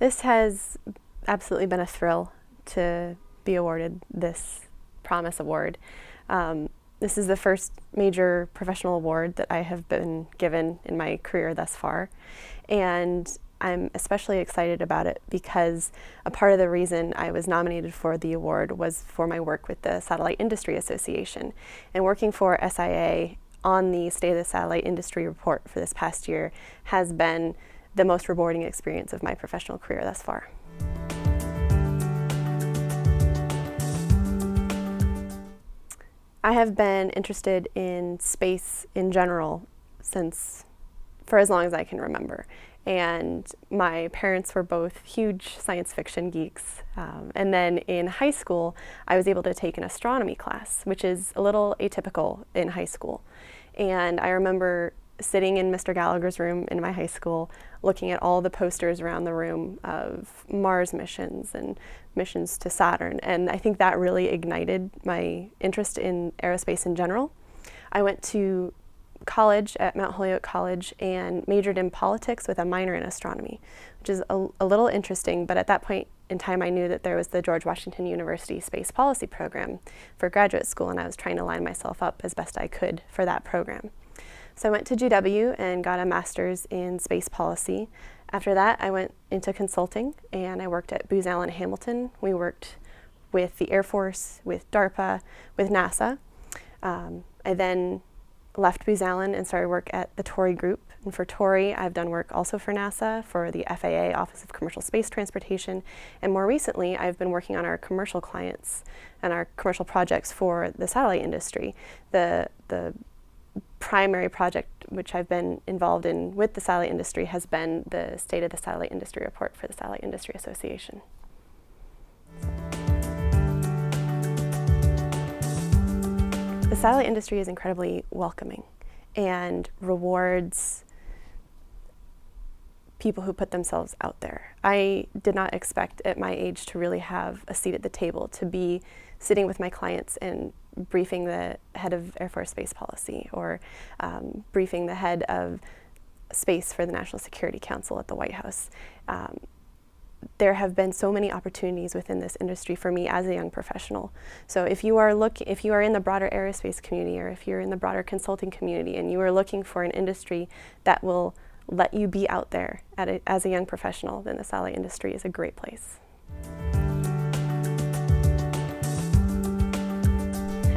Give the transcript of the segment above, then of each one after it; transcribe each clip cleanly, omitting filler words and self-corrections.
This has absolutely been a thrill to be awarded this Promise Award. This is the first major professional award that I have been given in my career thus far, and I'm especially excited about it because a part of the reason I was nominated for the award was for my work with the Satellite Industry Association. And working for SIA on the State of the Satellite Industry report for this past year has been the most rewarding experience of my professional career thus far. I have been interested in space in general for as long as I can remember. And my parents were both huge science fiction geeks. And then in high school, I was able to take an astronomy class, which is a little atypical in high school. And I remember sitting in Mr. Gallagher's room in my high school, looking at all the posters around the room of Mars missions and missions to Saturn. And I think that really ignited my interest in aerospace in general. I went to college at Mount Holyoke College and majored in politics with a minor in astronomy, which is a little interesting, but at that point in time I knew that there was the George Washington University Space Policy Program for graduate school, and I was trying to line myself up as best I could for that program. So I went to GW and got a master's in space policy. After that, I went into consulting and I worked at Booz Allen Hamilton. We worked with the Air Force, with DARPA, with NASA. I then left Booz Allen and started work at the Torrey Group. And for Torrey, I've done work also for NASA, for the FAA, Office of Commercial Space Transportation. And more recently, I've been working on our commercial clients and our commercial projects for the satellite industry. The primary project which I've been involved in with the satellite industry has been the State of the Satellite Industry report for the Satellite Industry Association. The satellite industry is incredibly welcoming and rewards people who put themselves out there. I did not expect at my age to really have a seat at the table, to be sitting with my clients and briefing the head of Air Force Space Policy or briefing the head of space for the National Security Council at the White House. There have been so many opportunities within this industry for me as a young professional. So if you are in the broader aerospace community, or if you're in the broader consulting community and you are looking for an industry that will let you be out there as a young professional, then the satellite industry is a great place.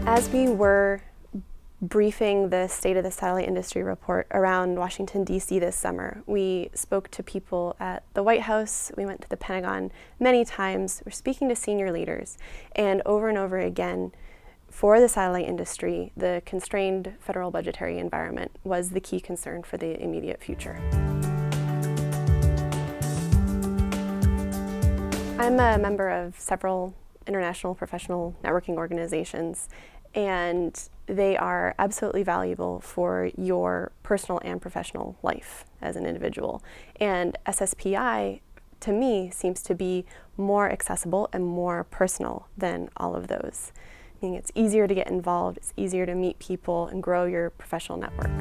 As we were briefing the State of the Satellite Industry report around Washington, D.C. this summer, we spoke to people at the White House, we went to the Pentagon many times, we're speaking to senior leaders, and over again, for the satellite industry, the constrained federal budgetary environment was the key concern for the immediate future. I'm a member of several international professional networking organizations, and they are absolutely valuable for your personal and professional life as an individual. And SSPI, to me, seems to be more accessible and more personal than all of those. Meaning it's easier to get involved, it's easier to meet people and grow your professional network.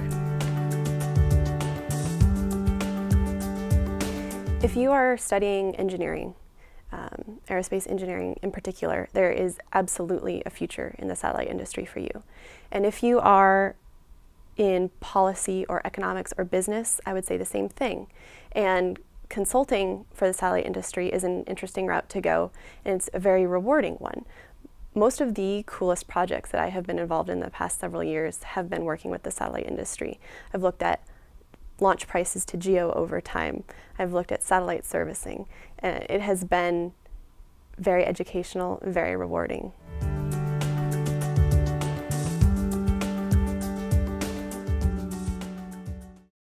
If you are studying engineering, aerospace engineering in particular, there is absolutely a future in the satellite industry for you. And if you are in policy or economics or business, I would say the same thing. And consulting for the satellite industry is an interesting route to go, and it's a very rewarding one. Most of the coolest projects that I have been involved in the past several years have been working with the satellite industry. I've looked at launch prices to GEO over time. I've looked at satellite servicing. It has been very educational, very rewarding.